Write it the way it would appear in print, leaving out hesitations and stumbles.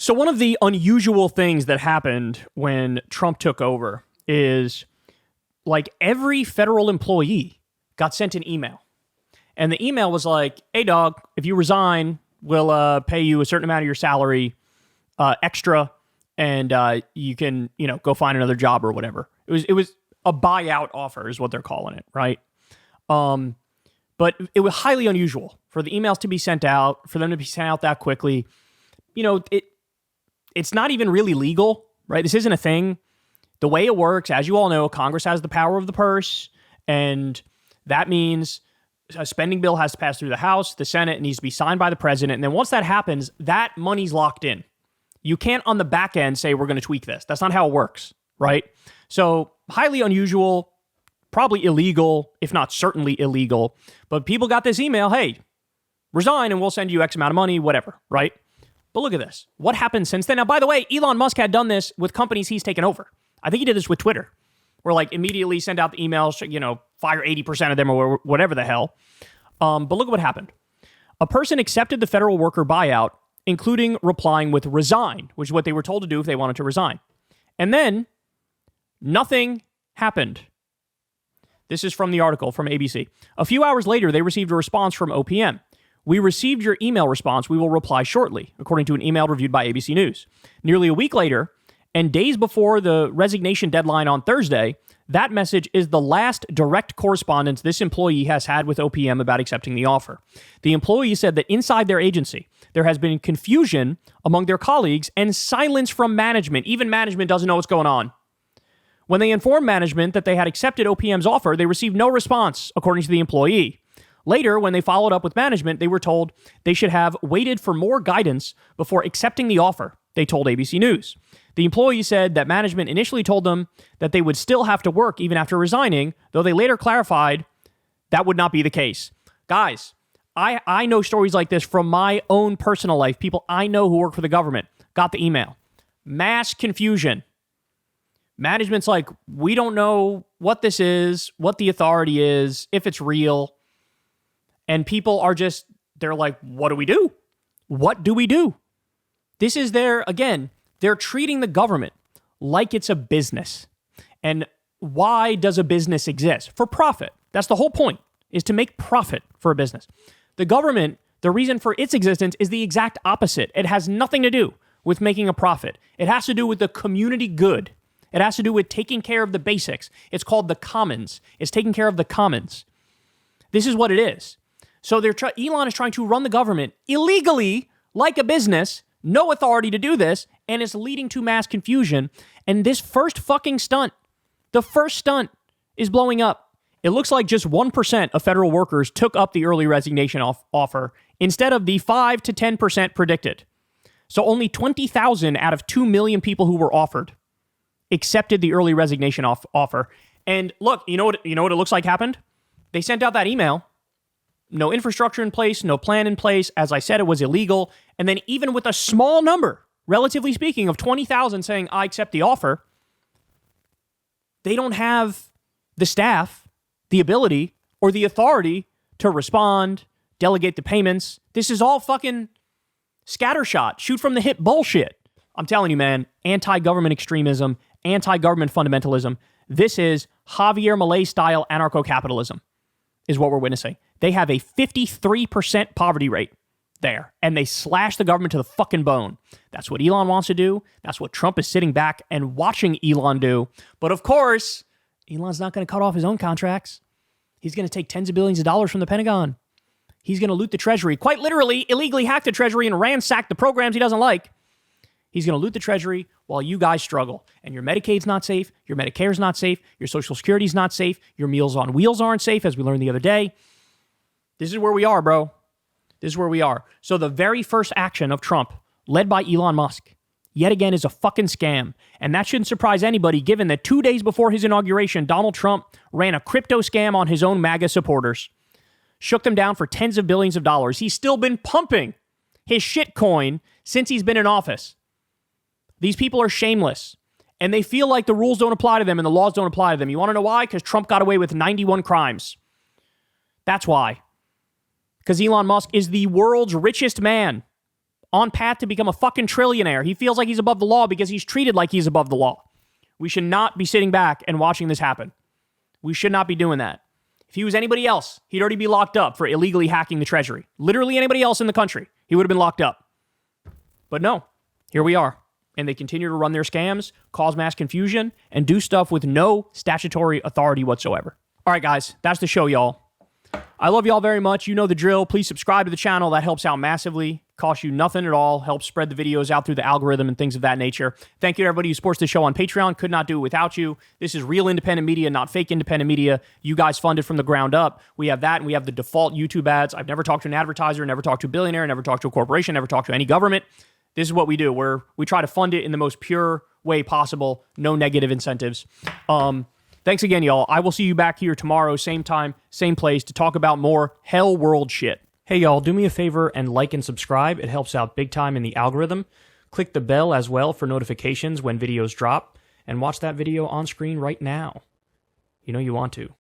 So one of the unusual things that happened when Trump took over is like every federal employee got sent an email. And the email was like, hey, dog, if you resign, we'll pay you a certain amount of your salary extra, and you can, go find another job or whatever. It was a buyout offer is what they're calling it, right? But it was highly unusual for the emails to be sent out, for them to be sent out that quickly. It's not even really legal, right? This isn't a thing. The way it works, as you all know, Congress has the power of the purse, and that means a spending bill has to pass through the House, the Senate, it needs to be signed by the president, and then once that happens, that money's locked in. You can't on the back end say we're going to tweak this. That's not how it works, right? So highly unusual, probably illegal, if not certainly illegal, but people got this email, hey, resign and we'll send you X amount of money, whatever, right? But look at this. What happened since then? Now, by the way, Elon Musk had done this with companies he's taken over. I think he did this with Twitter, where immediately send out the emails, fire 80% of them or whatever the hell. But look at what happened. A person accepted the federal worker buyout, including replying with resign, which is what they were told to do if they wanted to resign. And then nothing happened. This is from the article from ABC. A few hours later, they received a response from OPM. We received your email response. We will reply shortly, according to an email reviewed by ABC News. Nearly a week later, and days before the resignation deadline on Thursday, that message is the last direct correspondence this employee has had with OPM about accepting the offer. The employee said that inside their agency, there has been confusion among their colleagues and silence from management. Even management doesn't know what's going on. When they informed management that they had accepted OPM's offer, they received no response, according to the employee. Later, when they followed up with management, they were told they should have waited for more guidance before accepting the offer, they told ABC News. The employee said that management initially told them that they would still have to work even after resigning, though they later clarified that would not be the case. Guys, I know stories like this from my own personal life. People I know who work for the government got the email. Mass confusion. Management's like, we don't know what this is, what the authority is, if it's real. And people are just, they're like, what do we do? What do we do? This is they're treating the government like it's a business. And why does a business exist? For profit. That's the whole point, is to make profit for a business. The government, the reason for its existence is the exact opposite. It has nothing to do with making a profit. It has to do with the community good. It has to do with taking care of the basics. It's called the commons. It's taking care of the commons. This is what it is. So Elon is trying to run the government illegally like a business, no authority to do this, and it's leading to mass confusion. And this first fucking stunt, the first stunt, is blowing up. It looks like just 1% of federal workers took up the early resignation offer instead of the 5 to 10% predicted. So only 20,000 out of 2 million people who were offered accepted the early resignation offer. And look, you know what it looks like happened? They sent out that email. No infrastructure in place, no plan in place. As I said, it was illegal. And then even with a small number, relatively speaking, of 20,000 saying, I accept the offer, they don't have the staff, the ability, or the authority to respond, delegate the payments. This is all fucking scattershot, shoot from the hip bullshit. I'm telling you, man, anti-government extremism, anti-government fundamentalism. This is Javier Milei-style anarcho-capitalism, is what we're witnessing. They have a 53% poverty rate there, and they slash the government to the fucking bone. That's what Elon wants to do. That's what Trump is sitting back and watching Elon do. But of course, Elon's not going to cut off his own contracts. He's going to take tens of billions of dollars from the Pentagon. He's going to loot the Treasury, quite literally, illegally hack the Treasury and ransack the programs he doesn't like. He's going to loot the Treasury while you guys struggle. And your Medicaid's not safe. Your Medicare's not safe. Your Social Security's not safe. Your Meals on Wheels aren't safe, as we learned the other day. This is where we are, bro. This is where we are. So the very first action of Trump, led by Elon Musk, yet again is a fucking scam. And that shouldn't surprise anybody, given that 2 days before his inauguration, Donald Trump ran a crypto scam on his own MAGA supporters. Shook them down for tens of billions of dollars. He's still been pumping his shitcoin since he's been in office. These people are shameless. And they feel like the rules don't apply to them and the laws don't apply to them. You want to know why? Because Trump got away with 91 crimes. That's why. Because Elon Musk is the world's richest man on path to become a fucking trillionaire. He feels like he's above the law because he's treated like he's above the law. We should not be sitting back and watching this happen. We should not be doing that. If he was anybody else, he'd already be locked up for illegally hacking the treasury. Literally anybody else in the country, he would have been locked up. But no, here we are. And they continue to run their scams, cause mass confusion, and do stuff with no statutory authority whatsoever. All right, guys, that's the show, y'all. I love y'all very much. You know the drill. Please subscribe to the channel. That helps out massively. Costs you nothing at all. Helps spread the videos out through the algorithm and things of that nature. Thank you to everybody who supports the show on Patreon. Could not do it without you. This is real independent media, not fake independent media. You guys funded from the ground up. We have that, and we have the default YouTube ads. I've never talked to an advertiser, never talked to a billionaire, never talked to a corporation, never talked to any government. This is what we do. We try to fund it in the most pure way possible. No negative incentives. Thanks again, y'all. I will see you back here tomorrow, same time, same place, to talk about more hell world shit. Hey, y'all, do me a favor and like and subscribe. It helps out big time in the algorithm. Click the bell as well for notifications when videos drop, and watch that video on screen right now. You know you want to.